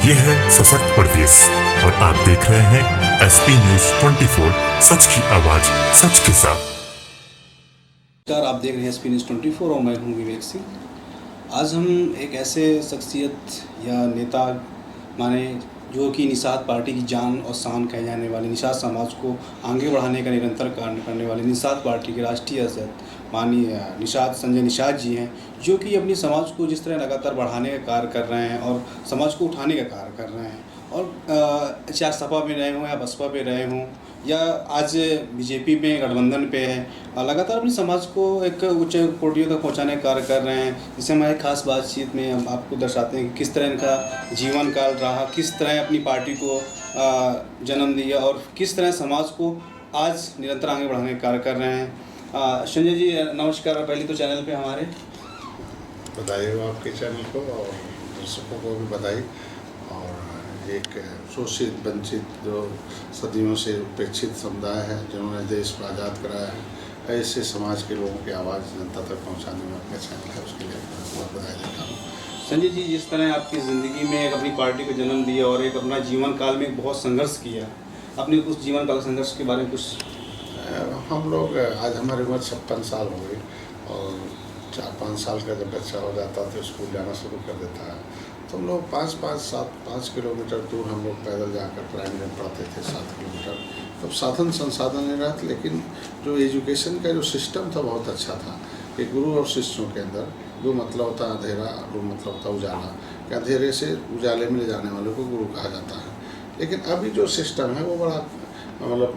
ये है सशक्त प्रदेश और आप देख रहे हैं एसपी न्यूज 24, सच की आवाज सच के साथ। नमस्कार, आप देख रहे हैं एसपी न्यूज 24 और मैं हूं विवेक सिंह। आज हम एक ऐसे शख्सियत या नेता माने जो कि निषाद पार्टी की जान और शान कहे जाने वाले, निषाद समाज को आगे बढ़ाने का निरंतर कार्य करने वाले निषाद पार्टी के राष्ट्रीय अध्यक्ष माननीय निषाद संजय निषाद जी हैं, जो कि अपनी समाज को जिस तरह लगातार बढ़ाने का कार्य कर रहे हैं और समाज को उठाने का कार्य कर रहे हैं। और चाहे सपा में रहे हों या बसपा पे रहे हों या आज बीजेपी में गठबंधन पे है, लगातार अपनी समाज को एक उच्च कोटियों तक पहुंचाने का कार्य कर रहे हैं। जिससे हमारे खास बातचीत में हम आपको दर्शाते हैं कि किस तरह इनका जीवन काल रहा, किस तरह अपनी पार्टी को जन्म दिया और किस तरह समाज को आज निरंतर आगे बढ़ाने का कार्य कर रहे हैं। संजय जी नमस्कार। पहले तो चैनल पे हमारे बधाई हो आपके चैनल को और दर्शकों को भी बधाई। और एक शोषित वंचित जो सदियों से उपेक्षित समुदाय है, जिन्होंने देश को आज़ाद कराया है, ऐसे समाज के लोगों की आवाज़ जनता तक पहुंचाने में अपने चैनल है, उसके लिए बहुत बधाई देता हूँ। संजय जी, जिस तरह आपकी ज़िंदगी में एक अपनी पार्टी को जन्म दिया और एक अपना जीवन काल में बहुत संघर्ष किया, अपने उस जीवन काल संघर्ष के बारे में कुछ? हम लोग आज हमारी उम्र 56 साल हो गई और 4-5 साल का जब बच्चा हो जाता तो स्कूल जाना शुरू कर देता है, तो हम लोग 5 किलोमीटर दूर हम लोग पैदल जाकर प्राइमरी में पढ़ते थे, 7 किलोमीटर। तब साधन संसाधन नहीं रहा, लेकिन जो एजुकेशन का जो सिस्टम था बहुत अच्छा था कि गुरु और शिष्यों के अंदर जो मतलब होता अंधेरा, जो मतलब होता उजाला, कि अंधेरे से उजाले में ले जाने वालों को गुरु कहा जाता है। लेकिन अभी जो सिस्टम है वो बड़ा मतलब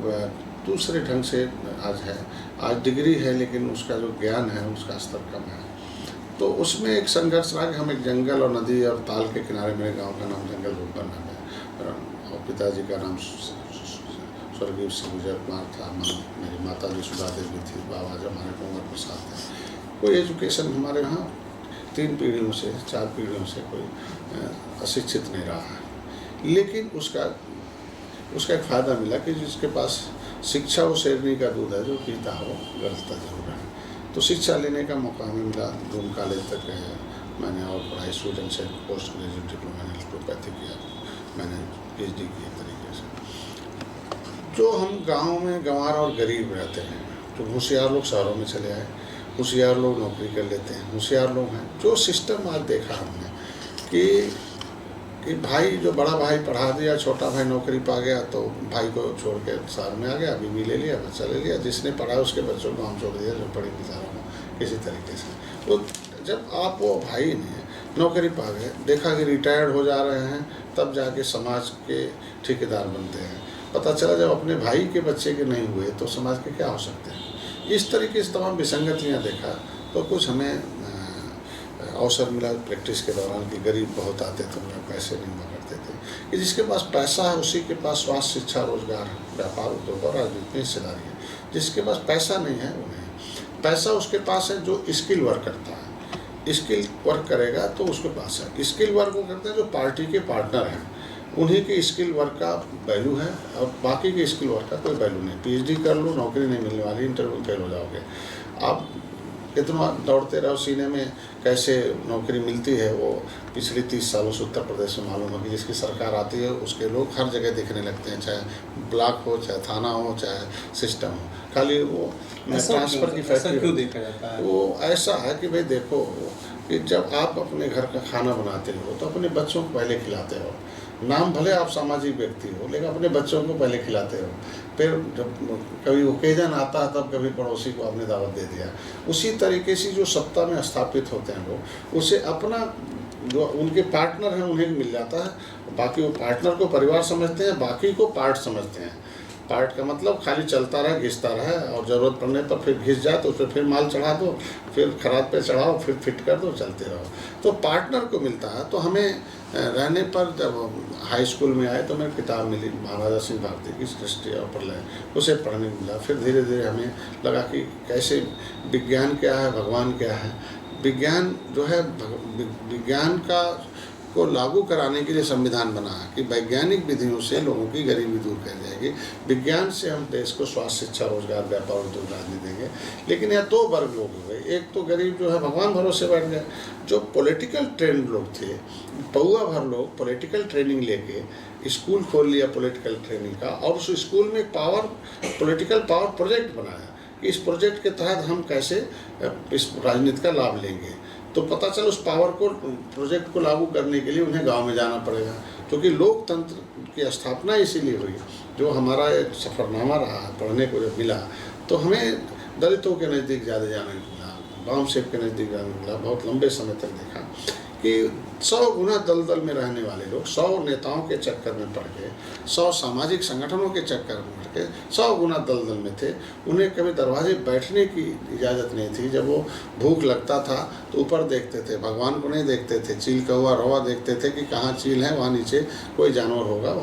दूसरे ढंग से आज है। आज डिग्री है लेकिन उसका जो ज्ञान है उसका स्तर कम है। तो उसमें एक संघर्ष रहा कि हम एक जंगल और नदी और ताल के किनारे, मेरे गांव का नाम जंगल रूपन है और पिताजी का नाम स्वर्गीय श्री विजय कुमार था, मेरी माता जी सुधा देवी थी, बाबा जब हमारे कुंवर प्रसाद थे। कोई एजुकेशन हमारे यहाँ 3 पीढ़ियों से 4 पीढ़ियों से कोई अशिक्षित नहीं रहा है। लेकिन उसका एक फ़ायदा मिला कि जिसके पास शिक्षा वो शेरनी का दूध है, जो पीता हो गलता जरूर है। तो शिक्षा लेने का मौका हमें मिला। दून कॉलेज तक मैंने और पढ़ाई स्टूडेंट से post graduate diploma in allopathy किया, मैंने PhD की तरीके से। जो हम गांव में गंवार और गरीब रहते हैं, तो होशियार लोग शहरों में चले आए, होशियार लोग नौकरी कर लेते हैं, होशियार लोग हैं। जो सिस्टम आज देखा हमने कि भाई जो बड़ा भाई पढ़ा दिया, छोटा भाई नौकरी पा गया तो भाई को छोड़ के शहर में आ गया, बीवी ले लिया, बच्चा ले लिया, जिसने पढ़ा उसके बच्चों को हम छोड़ दिया जो पढ़ी बेचारों को किसी तरीके से। तो जब आप वो भाई ने नौकरी पा गए, देखा कि रिटायर्ड हो जा रहे हैं, तब जाके समाज के ठेकेदार बनते हैं। पता चला जब अपने भाई के बच्चे के नहीं हुए तो समाज के क्या हो सकते हैं। इस तरीके से तमाम विसंगतियाँ देखा तो कुछ हमें अवसर मिला प्रैक्टिस के दौरान कि गरीब बहुत आते थे, उन्हें पैसे नहीं हुआ करते थे कि जिसके पास पैसा है उसी के पास स्वास्थ्य, शिक्षा, रोजगार, व्यापार, उद्योग और राजनीति हिस्सेदारी है। जिसके पास पैसा नहीं है वो नहीं। पैसा उसके पास है जो स्किल वर्क करता है, स्किल वर्क करेगा तो उसके पास है। स्किल वर्क वो करते हैं जो पार्टी के पार्टनर हैं, उन्हीं के स्किल वर्क का वैल्यू है और बाकी के स्किल वर्क का कोई वैल्यू नहीं। PhD कर लो, नौकरी नहीं मिलने वाली, इंटरव्यू फेल हो जाओगे। आप कितना दौड़ते रहो, सीने में कैसे नौकरी मिलती है वो पिछले 30 सालों से उत्तर प्रदेश में मालूम है कि जिसकी सरकार आती है उसके लोग हर जगह दिखने लगते हैं, चाहे ब्लॉक हो, चाहे थाना हो, चाहे सिस्टम हो। खाली वो ट्रांसफ़र की फैक्ट्री क्यों देखा जाता है? वो ऐसा है कि भाई देखो कि जब आप अपने घर का खाना बनाते हो तो अपने बच्चों को पहले खिलाते हो। नाम भले आप सामाजिक व्यक्ति हो लेकिन अपने बच्चों को पहले खिलाते हो। फिर जब कभी ओकेजन आता है तब कभी पड़ोसी को आपने दावत दे दिया। उसी तरीके से जो सत्ता में स्थापित होते हैं लोग, उसे अपना जो उनके पार्टनर हैं उन्हें मिल जाता है। बाकी वो पार्टनर को परिवार समझते हैं, बाकी को पार्ट समझते हैं। पार्ट का मतलब खाली चलता रहे, घिसता रहे और ज़रूरत पड़ने पर फिर घिस जाए तो उस पर फिर माल चढ़ा दो, फिर खराब पे चढ़ाओ, फिर फिट कर दो, चलते रहो। तो पार्टनर को मिलता है। तो हमें रहने पर जब हाई स्कूल में आए तो मेरी किताब मिली महाराजा सिंह भारती की सृष्टि और प्रलय, उसे पढ़ने मिला। फिर धीरे धीरे हमें लगा कि कैसे विज्ञान क्या है, भगवान क्या है। विज्ञान जो है, विज्ञान का को लागू कराने के लिए संविधान बना कि वैज्ञानिक विधियों से लोगों की गरीबी दूर कर जाएगी, विज्ञान से हम देश को स्वास्थ्य, शिक्षा, रोजगार, व्यापार, उद्योग आदि देंगे। लेकिन यहाँ दो वर्ग लोग हो गए, एक तो गरीब जो है भगवान भरोसे बैठ गए, जो पॉलिटिकल ट्रेंड लोग थे, पौआ भर लोग पॉलिटिकल ट्रेनिंग लेके स्कूल खोल लिया पॉलिटिकल ट्रेनिंग का, और उस स्कूल में पॉलिटिकल पावर प्रोजेक्ट बनाया कि इस प्रोजेक्ट के तहत हम कैसे इस राजनीति का लाभ लेंगे। तो पता चला उस पावर को, प्रोजेक्ट को लागू करने के लिए उन्हें गांव में जाना पड़ेगा, क्योंकि लोकतंत्र की स्थापना इसीलिए हुई। जो हमारा एक सफ़रनामा रहा पढ़ने को जब मिला तो हमें दलितों के नज़दीक ज़्यादा जाने को मिला, बामसेब के नज़दीक जाने को मिला। बहुत लंबे समय तक देखा कि 100 गुना दलदल में रहने वाले लोग 100 नेताओं के चक्कर में पड़ गए, 100 सामाजिक संगठनों के चक्कर में पड़ गए, 100 गुना दलदल में थे। उन्हें कभी दरवाजे बैठने की इजाज़त नहीं थी। जब वो भूख लगता था तो ऊपर देखते थे, भगवान को नहीं देखते थे, चील का हुआ रवा देखते थे कि कहाँ चील है, वहाँ नीचे कोई जानवर होगा।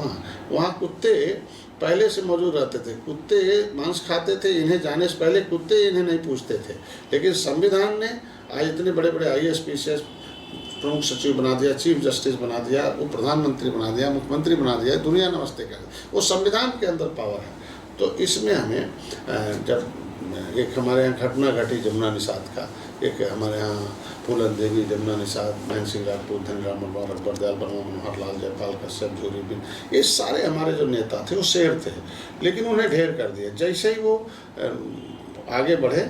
वहाँ कुत्ते पहले से मौजूद रहते थे, कुत्ते मांस खाते थे, इन्हें जाने से पहले कुत्ते इन्हें नहीं पूछते थे। लेकिन संविधान ने आज इतने बड़े बड़े IAS PCS प्रमुख सचिव बना दिया, चीफ जस्टिस बना दिया, वो प्रधानमंत्री बना दिया, मुख्यमंत्री बना दिया, दुनिया नमस्ते कर, वो संविधान के अंदर पावर है। तो इसमें हमें जब एक हमारे यहाँ घटना घटी जमुना निषाद का, एक हमारे यहाँ फूलन देवी, जमुना निषाद, मैन सिंह राजपूत, धनीराम मनोहर, अकबर दयाल वर्मा, मनोहर लाल, जयपाल कश्यप, झूरी बिन, ये सारे हमारे जो नेता थे वो शेर थे, लेकिन उन्हें ढेर कर दिया। जैसे ही वो आगे बढ़े,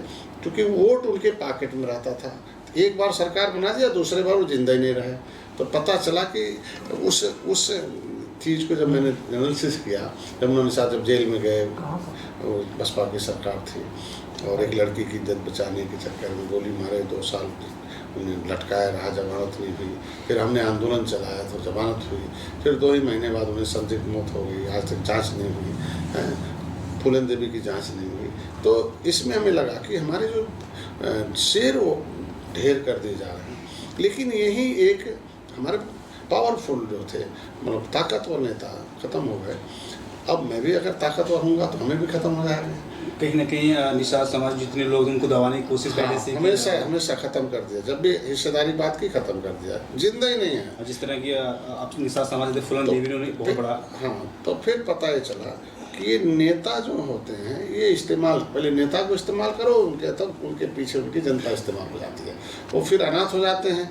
क्योंकि वोट उनके पॉकेट में रहता था, एक बार सरकार बना दिया, दूसरे बार वो जिंदा ही नहीं रहे। तो पता चला कि उस चीज़ को जब मैंने एनालिसिस किया, जमुना निषाद जब जेल में गए, वो बसपा की सरकार थी और एक लड़की की इज्जत बचाने के चक्कर में गोली मारे, 2 साल उन्हें लटकाया रहा, जमानत नहीं हुई। फिर हमने आंदोलन चलाया तो जमानत हुई, फिर 2 ही महीने बाद उन्हें संदिग्ध मौत हो गई, आज तक जाँच नहीं हुई, फूलन देवी की जाँच नहीं हुई। तो इसमें हमें लगा कि हमारे जो शेर वो ढेर कर दिए जा रहे हैं। लेकिन यही एक हमारे पावरफुल जो थे, मतलब ताकतवर नेता ख़त्म हो गए। अब मैं भी अगर ताकतवर हूँगा तो हमें भी ख़त्म हो जाएंगे। कहीं ना कहीं निषाद समाज जितने लोग उनको दबाने की कोशिश पहले से हमेशा ख़त्म कर दिया। जब भी हिस्सेदारी बात की ख़त्म कर दिया, जिंदा ही नहीं है। जिस तरह की आप निषाद समाज फूलन देवी ने बहुत बड़ा, हाँ, तो फिर पता ये चला कि ये नेता जो होते हैं ये इस्तेमाल, पहले नेता को इस्तेमाल करो उनके, तब उनके पीछे उनकी जनता इस्तेमाल हो जाती है। वो फिर अनाथ हो जाते हैं।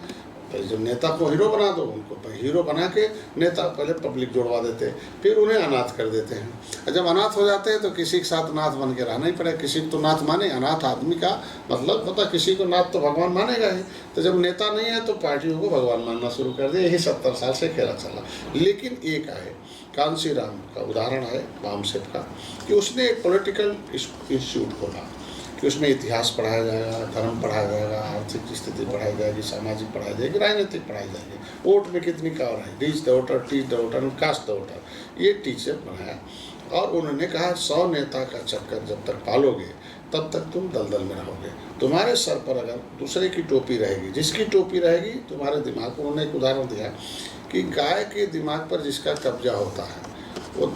पहले जब नेता को हीरो बना दो, उनको हीरो बना के नेता पहले पब्लिक जोड़वा देते, फिर उन्हें अनाथ कर देते हैं। और जब अनाथ हो जाते हैं तो किसी के साथ नाथ बन के रहना ही पड़ेगा। किसी को तो नाथ माने, अनाथ आदमी का मतलब पता, किसी को नाथ तो भगवान मानेगा ही। तो जब नेता नहीं है तो पार्टियों को भगवान मानना शुरू कर दिया। यही 70 साल से खेला चला। लेकिन एक आए कांसी राम का उदाहरण है बामसेब का, कि उसने एक पॉलिटिकल इंस्टीट्यूट खोला कि उसमें इतिहास पढ़ाया जाएगा, धर्म पढ़ाया जाएगा, आर्थिक स्थिति पढ़ाई जाएगी, सामाजिक पढ़ाई जाएगी, राजनीतिक पढ़ाई जाएगी, वोट में कितनी पावर है, reach the voter, teach the voter, cast the voter, ये टीचर बनाया। और उन्होंने कहा 100 नेता का चक्कर जब तक पालोगे तब तक तुम दलदल में रहोगे। तुम्हारे सर पर अगर दूसरे की टोपी रहेगी, जिसकी टोपी रहेगी तुम्हारे दिमाग को, उन्होंने एक उदाहरण दिया कि गाय के दिमाग पर जिसका कब्जा होता है वो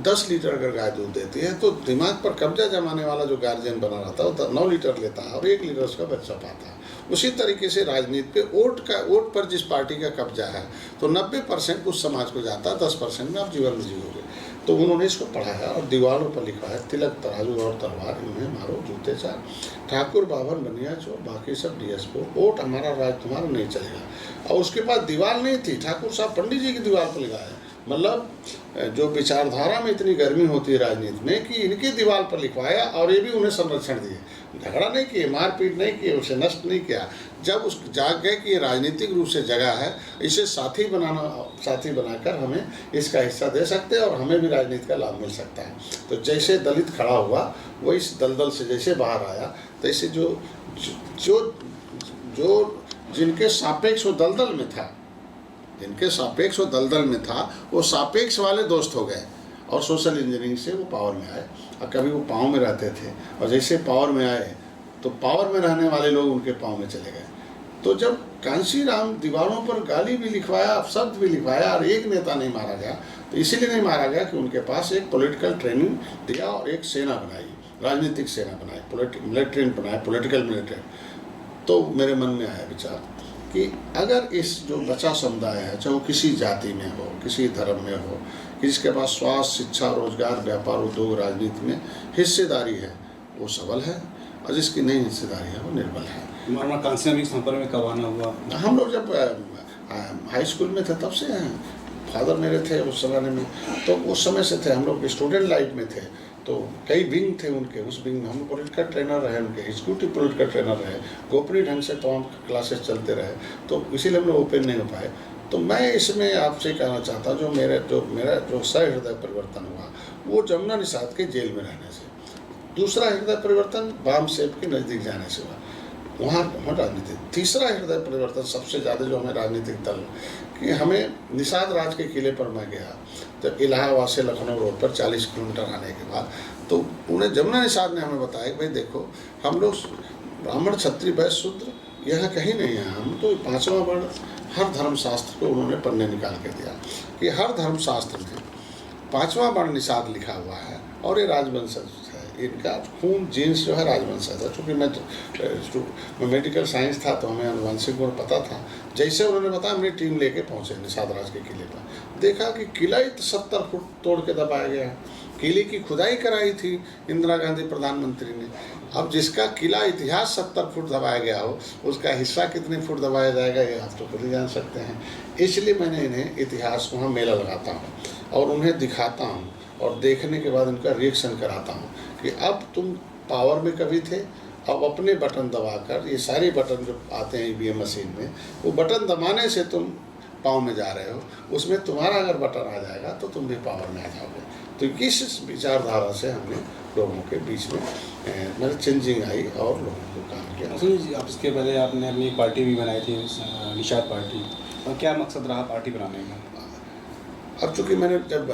10 लीटर अगर गाय दूध देती है तो दिमाग पर कब्जा जमाने वाला जो गार्जियन बना रहता है वो 9 लीटर लेता है और 1 लीटर उसका बच्चा पाता है। उसी तरीके से राजनीति पे वोट पर जिस पार्टी का कब्जा है तो 90% उस समाज को जाता है, 10% में आप जीवन में जीवोगे। तो उन्होंने इसको पढ़ाया और दीवारों पर लिखा है, तिलक तराजू और तलवार इन्हें मारो जूते चार, ठाकुर बावन बनिया चोर, बाकी सब DSO, वोट हमारा राज तुम्हारा नहीं चलेगा। और उसके बाद दीवार नहीं थी, ठाकुर साहब पंडित जी की दीवार पर लिखा है। मतलब जो विचारधारा में इतनी गर्मी होती है राजनीति में कि इनकी दीवार पर लिखवाया और ये भी उन्हें संरक्षण दिए, झगड़ा नहीं किए, मारपीट नहीं किए, उसे नष्ट नहीं किया। जब उस जाग गए कि ये राजनीतिक रूप से जगह है, इसे साथी बनाकर हमें इसका हिस्सा दे सकते हैं और हमें भी राजनीति का लाभ मिल सकता है। तो जैसे दलित खड़ा हुआ वो इस दलदल से जैसे बाहर आया, तैसे जो जिनके सापेक्ष वो दलदल में था, जिनके सापेक्ष वो दलदल में था, वो सापेक्ष वाले दोस्त हो गए और सोशल इंजीनियरिंग से वो पावर में आए। और कभी वो पाँव में रहते थे और जैसे पावर में आए तो पावर में रहने वाले लोग उनके पाँव में चले गए। तो जब कांसी राम दीवारों पर गाली भी लिखवाया, शब्द भी लिखवाया और एक नेता नहीं मारा गया, तो इसीलिए नहीं मारा गया कि उनके पास एक पॉलिटिकल ट्रेनिंग दिया और एक सेना बनाई, राजनीतिक सेना बनाई, मिलिट्री बनाया, पॉलिटिकल मिलिट्री। तो मेरे मन में आया विचार कि अगर इस जो बचा समुदाय है, चाहे वो किसी जाति में हो, किसी धर्म में हो, कि जिसके पास स्वास्थ्य, शिक्षा, रोजगार, व्यापार, उद्योग, राजनीति में हिस्सेदारी है, वो सबल है, और जिसकी नहीं हिस्सेदारी है वो निर्बल है। महात्मा कांसी भी संपर्क में कब आना हुआ? हम लोग जब हाई स्कूल में थे तब से हैं। फादर मेरे थे उस ज़माने में, तो उस समय से थे। हम लोग स्टूडेंट लाइफ में थे, तो कई विंग थे उनके। उस विंग में हम पॉलिटिकल ट्रेनर रहे, उनके एग्जीक्यूटिव पॉलिटिकल ट्रेनर रहे, गोपनीय ढंग से तमाम क्लासेस चलते रहे, तो इसीलिए हम लोग ओपन नहीं हो पाए। तो मैं इसमें आपसे कहना चाहता हूँ, मेरा जो सहृदय परिवर्तन हुआ वो जमुना निषाद के जेल में रहने से। दूसरा हृदय परिवर्तन बाम सेब के नज़दीक जाने से हुआ, वहाँ राजनीति। तीसरा हृदय परिवर्तन सबसे ज़्यादा जो हमें राजनीतिक दल, कि हमें निषाद राज के किले पर मैं गया, तो इलाहाबाद से लखनऊ रोड पर 40 किलोमीटर आने के बाद, तो उन्हें जमुना निषाद ने हमें बताया कि भाई देखो, हम लोग ब्राह्मण, क्षत्रिय, वैश्य, शूद्र यहाँ कहीं नहीं है। हम तो 5वां वर्ण, हर धर्मशास्त्र को उन्होंने पन्ने निकाल के दिया कि हर धर्मशास्त्र में 5वां वर्ण निषाद लिखा हुआ है, और ये राजवंशज है, इनका खून जीन्स जो है राजवंशज है। चूँकि मैं मेडिकल साइंस था, तो हमें आनुवंशिक गुण पता था। जैसे उन्होंने बताया, हमने टीम लेके पहुँचे निषाद राज के किले पर, देखा कि किला ही 70 फुट तोड़ के दबाया गया है। किले की खुदाई कराई थी इंदिरा गांधी प्रधानमंत्री ने। अब जिसका किला इतिहास 70 फुट दबाया गया हो, उसका हिस्सा कितने फुट दबाया जाएगा, ये आप तो खुद ही जान सकते हैं। इसलिए मैंने इन्हें इतिहास वहाँ मेला लगाता हूँ और उन्हें दिखाता हूँ, और देखने के बाद उनका रिएक्शन कराता हूँ कि अब तुम पावर में कभी थे, अब अपने बटन दबाकर, ये सारे बटन जो आते हैं ईवीएम मशीन में, वो बटन दबाने से तुम पावर में जा रहे हो, उसमें तुम्हारा अगर बटन आ जाएगा तो तुम भी पावर में आ जाओगे। तो इस विचारधारा से हमने लोगों के बीच में मतलब चेंजिंग आई और लोगों को काम किया। जी, आप इसके पहले आपने अपनी पार्टी भी बनाई थी, निषाद पार्टी, और क्या मकसद रहा पार्टी बनाने का? अब चूँकि मैंने जब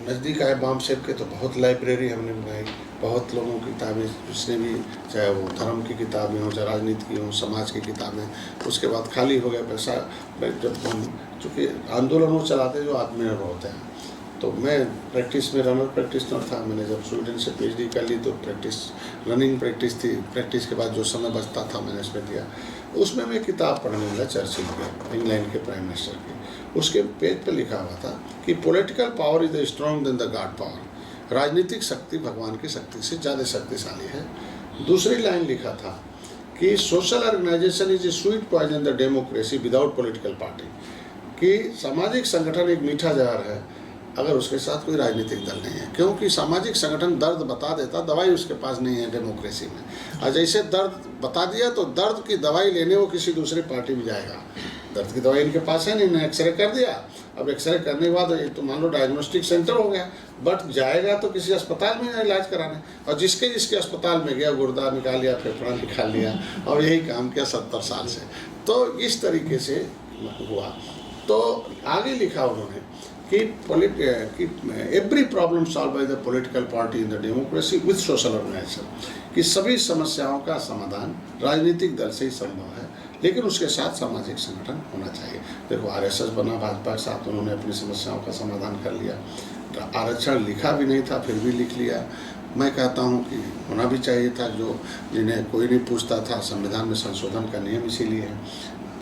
नज़दीक आए बाम सेब के, तो बहुत लाइब्रेरी हमने बनाई, बहुत लोगों की किताबें, जिसने भी, चाहे वो धर्म की किताबें हों, चाहे राजनीति की हों, समाज की किताबें। उसके बाद खाली हो गया पैसा, जब हम चूँकि आंदोलनों चलाते जो आत्मनिर्भर होते हैं, तो मैं प्रैक्टिस में रनर प्रैक्टिशनर था। मैंने जब स्वीडन से PhD कर ली, तो रनिंग प्रैक्टिस थी। प्रैक्टिस के बाद जो समय बचता था मैंने इसमें दिया। उसमें मैं किताब पढ़ने लगा चर्चिल के, इंग्लैंड के प्राइम मिनिस्टर की। उसके पेज पर लिखा हुआ था कि political power is strong then the god power. राजनीतिक शक्ति भगवान की शक्ति से ज़्यादा शक्तिशाली है। दूसरी लाइन लिखा था कि social organisation is a sweet poison the democracy without political party. कि सामाजिक संगठन एक मीठा जहर है अगर उसके साथ कोई राजनीतिक दल नहीं है, क्योंकि सामाजिक संगठन दर्द बता देता, दवाई उसके पास नहीं है डेमोक्रेसी में। और जैसे दर्द बता दिया, तो दर्द की दवाई लेने वो किसी दूसरी पार्टी में जाएगा। दर्द की दवाई इनके पास है नहीं, एक्सरे कर दिया। अब एक्सरे करने के बाद तो मान लो डायग्नोस्टिक सेंटर हो गया, बट जाएगा तो किसी अस्पताल में इलाज कराने, और जिसके अस्पताल में गया, गुर्दा निकाल लिया, फेफड़ा निकाल लिया, और यही काम किया 70 साल से। तो इस तरीके से हुआ। तो आगे लिखा उन्होंने कि every problem solve by the political party in the democracy with social organisation. कि सभी समस्याओं का समाधान राजनीतिक दल से ही संभव है, लेकिन उसके साथ सामाजिक संगठन होना चाहिए। देखो, RSS बना भाजपा के साथ, उन्होंने अपनी समस्याओं का समाधान कर लिया। आरक्षण लिखा भी नहीं था, फिर भी लिख लिया। मैं कहता हूँ कि होना भी चाहिए था, जो जिन्हें कोई नहीं पूछता था। संविधान में संशोधन का नियम इसीलिए है,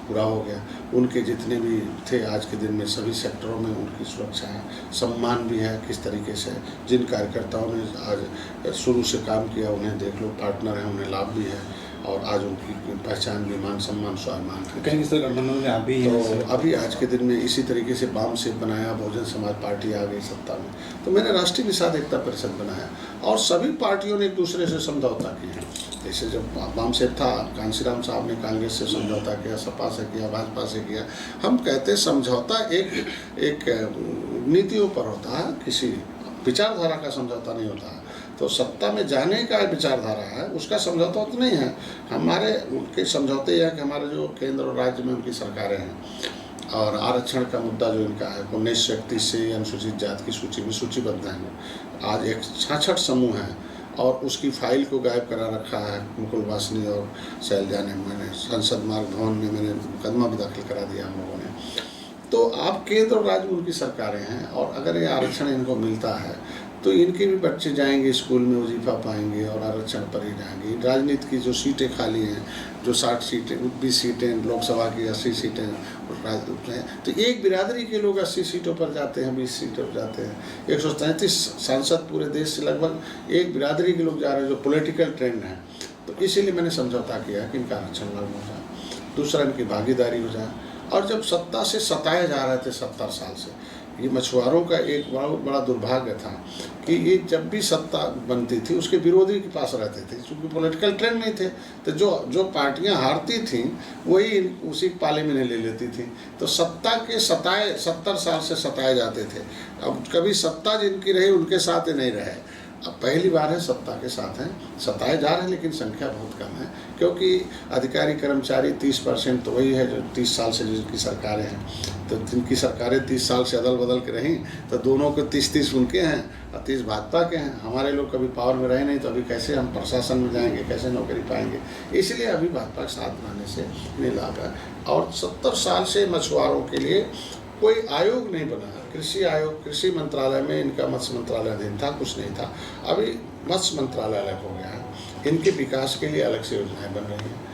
पूरा हो गया। उनके जितने भी थे आज के दिन में सभी सेक्टरों में उनकी सुरक्षा है, सम्मान भी है। किस तरीके से जिन कार्यकर्ताओं ने आज शुरू से काम किया, उन्हें देख लो, पार्टनर हैं, उन्हें लाभ भी है, और आज उनकी पहचान भी, मान सम्मान, स्वाभिमान है। कहीं इस तरह गठबंधन में अभी तो अभी आज के दिन में इसी तरीके से बाम से बनाया, बहुजन समाज पार्टी आ गई सत्ता में, तो मैंने राष्ट्रीय निषाद एकता परिषद बनाया, और सभी पार्टियों ने एक दूसरे से समझौता किया। जैसे जब बाम से था, कांशीराम साहब ने कांग्रेस से समझौता किया, सपा से किया, भाजपा से किया। हम कहते समझौता एक नीतियों पर होता है, किसी विचारधारा का समझौता नहीं होता है। तो सत्ता में जाने का विचारधारा है, उसका समझौता तो नहीं है। हमारे उनके समझौते यह है कि हमारे जो केंद्र और राज्य में उनकी सरकारें हैं, और आरक्षण का मुद्दा जो इनका है, 1931 से अनुसूचित जाति की सूची में सूचीबद्ध है। आज 66 समूह हैं, और उसकी फाइल को गायब करा रखा है मुकुल वासनी और शैलजा ने। मैंने संसद मार्ग भवन में मैंने मुकदमा भी दाखिल करा दिया हम लोगों ने। तो आप केंद्र और राज्य में उनकी सरकारें हैं, और अगर ये आरक्षण इनको मिलता है, तो इनके भी बच्चे जाएंगे स्कूल में, वजीफ़ा पाएंगे और आरक्षण पर ही जाएंगे। राजनीति की जो सीटें खाली हैं, जो 60 सीटें 20 सीटें लोकसभा की, 80 सीटें राजदूत हैं, तो एक बिरादरी के लोग 80 सीटों पर जाते हैं, 20 सीटों पर जाते हैं। 133 सांसद पूरे देश से लगभग एक बिरादरी के लोग जा रहे हैं, जो पॉलिटिकल ट्रेंड है। तो इसीलिए मैंने समझौता किया कि इनका आरक्षण लागू हो जाए, दूसरा इनकी भागीदारी हो जाए। और जब सत्ता से सताए जा रहे थे 70 साल से, ये मछुआरों का एक बड़ा दुर्भाग्य था कि ये जब भी सत्ता बनती थी उसके विरोधी के पास रहते थे, क्योंकि पॉलिटिकल ट्रेंड नहीं थे। तो जो पार्टियां हारती थीं वही उसी पाले में ले लेती थी। तो सत्ता के सताए 70 साल से सताए जाते थे। अब कभी सत्ता जिनकी रही उनके साथ ही नहीं रहे। अब पहली बार है सत्ता के साथ हैं, सताए जा रहे हैं, लेकिन संख्या बहुत कम है, क्योंकि अधिकारी कर्मचारी 30% तो वही है जो 30 साल से जिनकी सरकारें हैं। तो जिनकी सरकारें 30 साल से अदल बदल के रहीं, तो दोनों को 30-30 उनके हैं और 30 भाजपा के हैं। हमारे लोग कभी पावर में रहे नहीं, तो अभी कैसे हम प्रशासन में जाएंगे, कैसे नौकरी पाएंगे? इसलिए अभी भाजपा के साथ बनाने से नहीं लाभ है। और 70 साल से मछुआरों के लिए कोई आयोग नहीं बना है। कृषि आयोग, कृषि मंत्रालय में इनका मत्स्य मंत्रालय अधीन था, कुछ नहीं था। अभी मत्स्य मंत्रालय अलग हो गया है। इनके विकास के लिए अलग से योजनाएं बन रही हैं।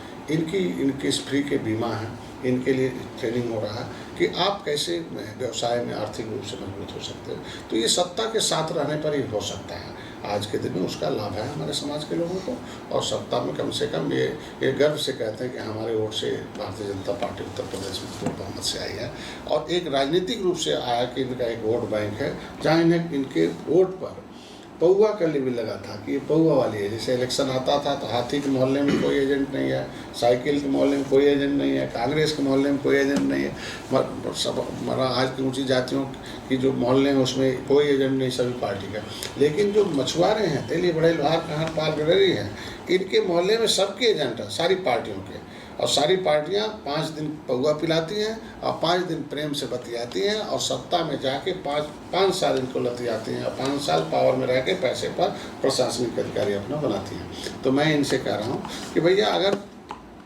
इनके फ्री के बीमा है, इनके लिए ट्रेनिंग हो रहा है कि आप कैसे व्यवसाय में आर्थिक रूप से मजबूत हो सकते हो। तो ये सत्ता के साथ रहने पर ही हो सकता है। आज के दिन में उसका लाभ है हमारे समाज के लोगों को। और सत्ता में कम से कम ये गर्व से कहते हैं कि हमारे वोट से भारतीय जनता पार्टी उत्तर प्रदेश में पूर्ण बहुमत से आई है। और एक राजनीतिक रूप से आया कि इनका एक वोट बैंक है, जहाँ इन्हें इनके वोट पर पौवा का लेबल लगा था कि ये पौवा वाली है। जैसे इलेक्शन आता था तो हाथी के मोहल्ले में कोई एजेंट नहीं है, साइकिल के मोहल्ले में कोई एजेंट नहीं है, कांग्रेस के मोहल्ले में कोई एजेंट नहीं है, सब आज की ऊंची जातियों की जो मोहल्ले हैं उसमें कोई एजेंट नहीं, सभी पार्टी का। लेकिन जो मछुआरे हैं, तेली बड़े लोहार कहार पाल गडरी हैं, इनके मोहल्ले में सबके एजेंट हैं, सारी पार्टियों के। और सारी पार्टियां 5 दिन पौवा पिलाती हैं और 5 दिन प्रेम से बतियाती हैं और सत्ता में जाके 5 साल इनको लतियाती हैं और 5 साल पावर में रह के पैसे पर प्रशासनिक अधिकारी अपना बनाती हैं। तो मैं इनसे कह रहा हूँ कि भैया अगर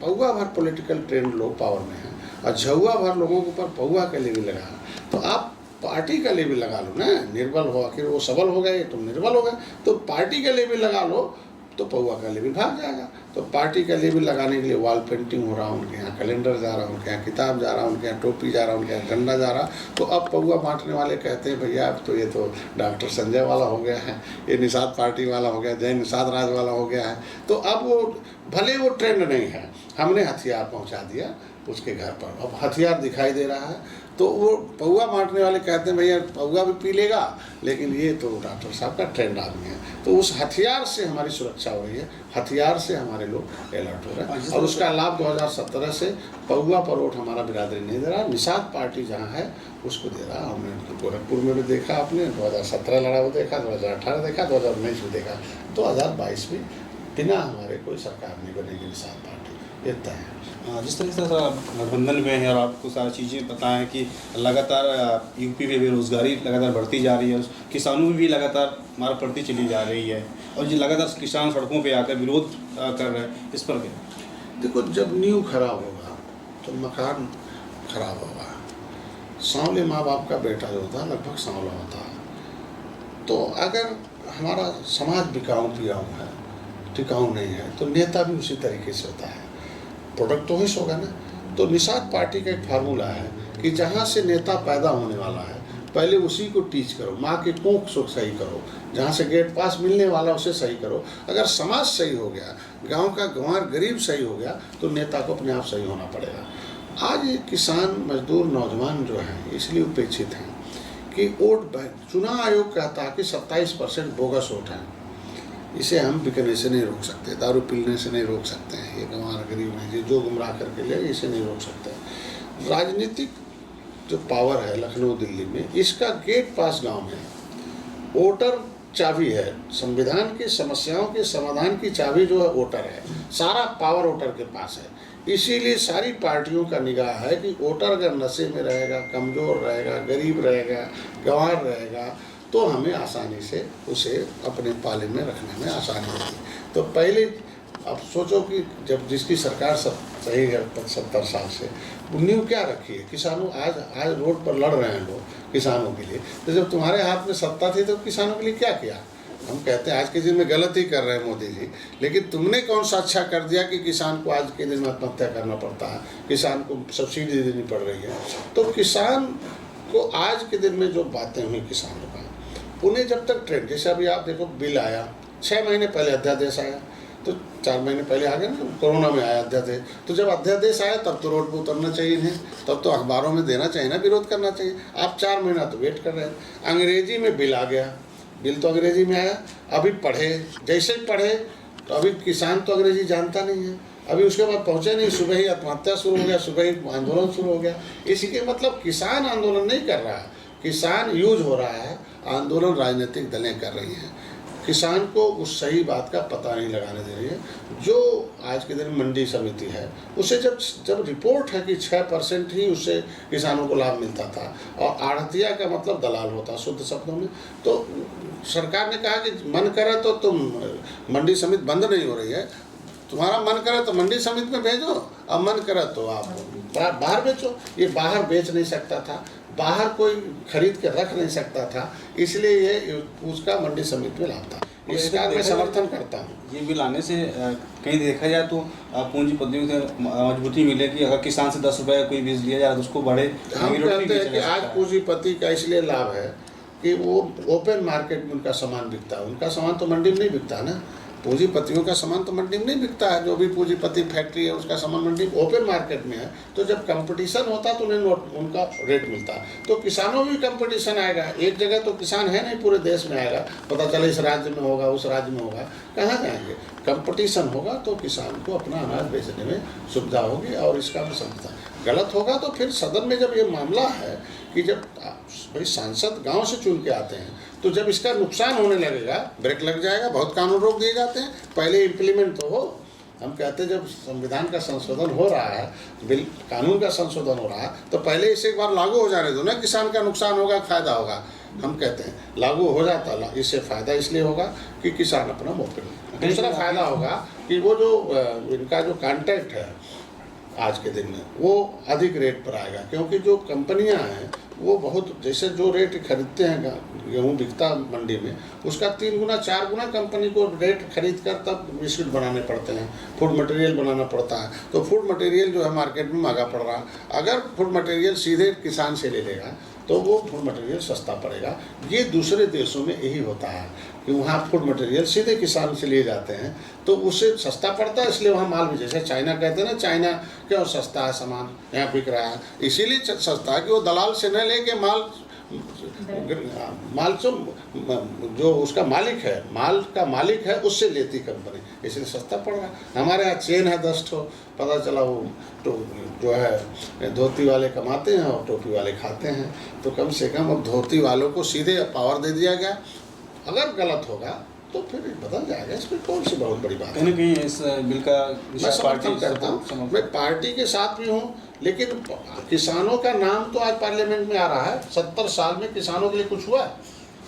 पौवा भर पॉलिटिकल ट्रेंड लोग पावर में हैं और झौवा भर लोगों के ऊपर पौवा का लेवल लगा, तो आप पार्टी का लेवल लगा लो ना। निर्बल हो, आखिर वो सबल हो गए, तुम निर्बल हो गए, तो पार्टी का लेवल लगा लो, तो पौवा का लेवल भाग जाएगा। तो पार्टी का लेवल लगाने के लिए वॉल पेंटिंग हो रहा, उनके यहाँ कैलेंडर जा रहा, उनके यहाँ किताब जा रहा, उनके यहाँ टोपी जा रहा, उनके यहाँ झंडा जा रहा। तो अब पौवा बांटने वाले कहते हैं भैया अब तो ये तो डॉक्टर संजय वाला हो गया है, ये निषाद पार्टी वाला हो गया, जय निषाद राज वाला हो गया है। तो अब वो भले वो ट्रेंड नहीं है, हमने हथियार पहुँचा दिया उसके घर पर, अब हथियार दिखाई दे रहा है। तो वो पौवा बांटने वाले कहते हैं भैया पौवा भी पी लेगा, लेकिन ये तो डॉक्टर साहब का ट्रेंड आदमी है। तो उस हथियार से हमारी सुरक्षा हो रही है, हथियार से हमारे लोग अलर्ट हो रहे हैं। और उसका लाभ 2017 से पौवा पर वोट हमारा बिरादरी नहीं दे रहा, निषाद पार्टी जहाँ है उसको दे रहा। हमने गोरखपुर में भी देखा, आपने 2017 लड़ा हुआ देखा, 2018 देखा, 2019 में देखा, 2022 में बिना हमारे कोई सरकार नहीं बनेगी निषाद पार्टी, इतना है। जिस तरह से गठबंधन में है और आपको सारी चीज़ें पता है कि लगातार यूपी में बेरोजगारी लगातार बढ़ती जा रही है, किसानों में भी लगातार मार पड़ती चली जा रही है और जो लगातार किसान सड़कों पे आकर विरोध कर रहे हैं, इस पर क्या? देखो, जब नींव खराब होगा तो मकान खराब होगा। सांवले माँ बाप का बेटा जो होता है लगभग सांवला होता है। तो अगर हमारा समाज बिकाऊ पियाऊ है, टिकाऊ नहीं है, तो नेता भी उसी तरीके से होता है, प्रोडक्ट तो ही होगा ना। तो निषाद पार्टी का एक फार्मूला है कि जहाँ से नेता पैदा होने वाला है पहले उसी को टीच करो, माँ के कोख को सही करो, जहाँ से गेट पास मिलने वाला उसे सही करो। अगर समाज सही हो गया, गांव का गंवार गरीब सही हो गया, तो नेता को अपने आप सही होना पड़ेगा। आज ये किसान मजदूर नौजवान जो हैं इसलिए उपेक्षित हैं कि वोट बैंक, चुनाव आयोग कहता है कि 27% बोगस वोट हैं, इसे हम बिकने से नहीं रोक सकते, दारू पीने से नहीं रोक सकते हैं, ये गंवार गरीब नहीं जो गुमराह करके ले, इसे नहीं रोक सकते। राजनीतिक जो पावर है लखनऊ दिल्ली में, इसका गेट पास गांव में वोटर चाबी है। संविधान की समस्याओं के समाधान की चाबी जो है वोटर है, सारा पावर वोटर के पास है। इसीलिए सारी पार्टियों का निगाह है कि वोटर अगर नशे में रहेगा, कमज़ोर रहेगा, गरीब रहेगा, गंवार रहेगा, तो हमें आसानी से उसे अपने पाले में रखने में आसानी होती है। तो पहले अब सोचो कि जब जिसकी सरकार रही है 70 साल से, नींव क्या रखी है? किसानों आज रोड पर लड़ रहे हैं लोग किसानों के लिए, तो जब तुम्हारे हाथ में सत्ता थी तो किसानों के लिए क्या किया? हम कहते हैं आज के दिन में गलत ही कर रहे हैं मोदी जी, लेकिन तुमने कौन सा अच्छा कर दिया कि किसान को आज के दिन में आत्महत्या करना पड़ता है, किसान को सब्सिडी देनी पड़ रही है? तो किसान को आज के दिन में जो बातें हुई किसानों का, उन्हें जब तक ट्रेंड, जैसे अभी आप देखो बिल आया 6 महीने पहले अध्यादेश आया, तो 4 महीने पहले आ गया ना, कोरोना में आया अध्यादेश, तो जब अध्यादेश आया तब तो रोड पर उतरना चाहिए नहीं, तब तो अखबारों में देना चाहिए ना, विरोध करना चाहिए। आप 4 महीना तो वेट कर रहे हैं। अंग्रेजी में बिल आ गया, बिल तो अंग्रेजी में आया, अभी पढ़े, जैसे ही पढ़े तो अभी किसान तो अंग्रेजी जानता नहीं है, अभी उसके बाद पहुँचे नहीं, सुबह ही आत्महत्या शुरू हो गया, सुबह ही आंदोलन शुरू हो गया। इसके मतलब किसान आंदोलन नहीं कर रहा है, किसान यूज हो रहा है, आंदोलन राजनीतिक दलें कर रही हैं, किसान को उस सही बात का पता नहीं लगाने दे रही है। जो आज के दिन मंडी समिति है, उसे जब रिपोर्ट है कि 6% ही उससे किसानों को लाभ मिलता था, और आढ़तिया का मतलब दलाल होता शुद्ध शब्दों में, तो सरकार ने कहा कि मन करे तो तुम मंडी समिति बंद नहीं हो रही है, तुम्हारा मन करे तो मंडी समिति में भेजो, अब मन करे तो आप बाहर बेचो। ये बाहर बेच नहीं सकता था, बाहर कोई खरीद के रख नहीं सकता था, इसलिए ये उसका मंडी समिति में लाभ था। इसका मैं समर्थन करता हूँ। ये बिल आने से कहीं देखा जाए तो पूंजीपतियों से मजबूती मिलेगी। अगर किसान से 10 रुपये कोई बीज लिया जाए तो उसको बढ़े। हम कहते हैं कि आज पूंजीपति का इसलिए लाभ है कि वो ओपन मार्केट में उनका सामान बिकता है, उनका सामान तो मंडी में नहीं बिकता ना, पूंजीपतियों का सामान तो मंडी में नहीं बिकता है। जो भी पूंजीपति फैक्ट्री है उसका सामान मंडी ओपन मार्केट में है, तो जब कंपटीशन होता है तो उन्हें उनका रेट मिलता है। तो किसानों में भी कंपटीशन आएगा, एक जगह तो किसान है नहीं, पूरे देश में आएगा, पता चले इस राज्य में होगा, उस राज्य में होगा, कहाँ जाएंगे? कंपटीशन होगा तो किसान को अपना अनाज बेचने में सुविधा होगी, और इसका भी समझता है। गलत होगा तो फिर सदन में जब ये मामला है कि जब भाई सांसद गांव से चुन के आते हैं, तो जब इसका नुकसान होने लगेगा, ब्रेक लग जाएगा, बहुत कानून रोक दिए जाते हैं, पहले इम्प्लीमेंट तो हो। हम कहते हैं जब संविधान का संशोधन हो रहा है, बिल कानून का संशोधन हो रहा है, तो पहले इसे एक बार लागू हो जाने दो ना, किसान का नुकसान होगा, फायदा होगा। हम कहते हैं लागू हो जाता, इससे फ़ायदा इसलिए होगा कि किसान अपना मुफ्त में। दूसरा फ़ायदा होगा कि वो जो इनका जो कॉन्ट्रैक्ट है आज के दिन में, वो अधिक रेट पर आएगा, क्योंकि जो कंपनियां हैं वो बहुत, जैसे जो रेट खरीदते हैं गेहूँ बिकता मंडी में, उसका 3 गुना 4 गुना कंपनी को रेट खरीद कर तब बिस्किट बनाने पड़ते हैं, फूड मटेरियल बनाना पड़ता है। तो फूड मटेरियल जो है मार्केट में महंगा पड़ रहा है। अगर फूड मटेरियल सीधे किसान से ले लेगा तो वो फूड मटेरियल सस्ता पड़ेगा। ये दूसरे देशों में यही होता है कि वहाँ फूड मटेरियल सीधे किसान से लिए जाते हैं, तो उससे सस्ता पड़ता है, इसलिए वहाँ माल भी, जैसे चाइना कहते हैं ना, चाइना क्यों सस्ता है सामान, यहाँ बिक रहा है, इसीलिए सस्ता है कि वो दलाल से न लेके माल जो उसका मालिक है, माल का मालिक है, उससे लेती कंपनी, इसलिए सस्ता पड़ रहा है। हमारे यहाँ चेन है 10 ठो, पता चला वो तो जो है धोती वाले कमाते हैं और टोपी वाले खाते हैं, तो कम से कम अब धोती वालों को सीधे पावर दे दिया गया। अगर गलत होगा तो फिर बदल जाएगा, इसमें कौन सी बहुत बड़ी बात है। कहीं कहीं इस बिल का मैं समर्थन करता हूँ, मैं पार्टी के साथ भी हूँ, लेकिन किसानों का नाम तो आज पार्लियामेंट में आ रहा है। 70 साल में किसानों के लिए कुछ हुआ?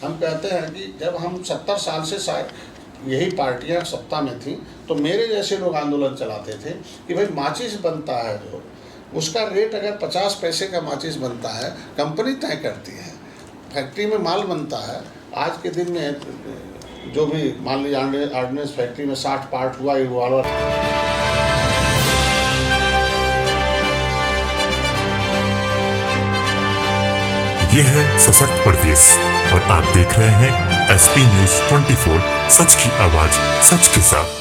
हम कहते हैं कि जब हम 70 साल से शायद यही पार्टियां सत्ता में थी, तो मेरे जैसे लोग आंदोलन चलाते थे कि भाई माचिस बनता है जो, उसका रेट अगर 50 पैसे का माचिस बनता है, कंपनी तय करती है, फैक्ट्री में माल बनता है। आज के दिन में जो भी मान लीजिए ऑर्डिनेंस फैक्ट्री में 60 पार्ट हुआ रिवॉल्वर, ये है सशक्त प्रदेश और आप देख रहे हैं SP News 24, सच की आवाज सच के साथ।